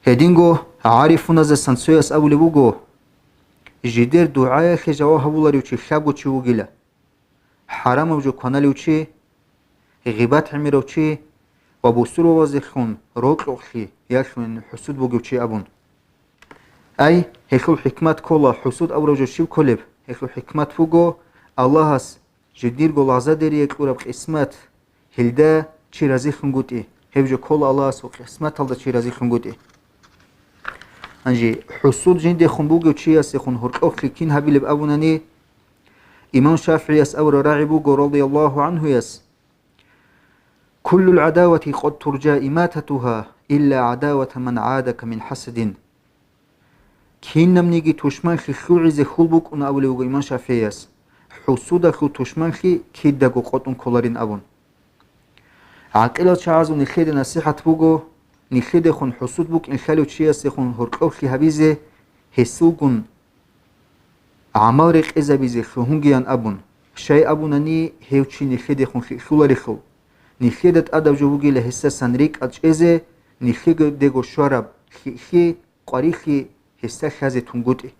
هدينغو عارفون از سانسوياس أولي بوغو جدير دعايا خي جواه بولاري وچي خابو چي وغيلا حرام وجو كونالي وچي غيبات عميرو وچي وبوسور ووازخون روكو خي يالشون حسود بوغو وچي أبون أي هيخو حكمات كولا حسود أورو جو شيو كوليب هيخو حكمات فوغو الله هس جدير غو لازا ديري يكورب قسمات هلدا چي رازي خنگوتي هيفجو كولا الله هس وقسمات هلدا چي رازي خنگوتي انجي حسود جندي خنبوغو چي هس يخون هرقو خلكين هبيلب أبوناني إمام شافعي يس أور راعبوغو رضي الله عنه يس كل العداوة قد ترجى إماتتها إلا عداوة من عادك من حسد كين نمنيجي توشمانخي خوعي خلبوك أنا أولي وغو إمام شافعي يس حسود خو توشمانخي كيدغو قطن كولارين أبون عقلت شعازو نخيد نصيحة بوغو نخيد خون حسود بوك إن خالو چياس خون هرقوخي هبيزي هسوغون عمارق إذا بيزي خهونجيان أبون شاي أبوناني هيوچي نخيد خون خلالي خو نخيدت أدب جوغي لهسا سنريك أج إذا نخيد ديغو شارب خي قريخي هسا خازي تنگوتي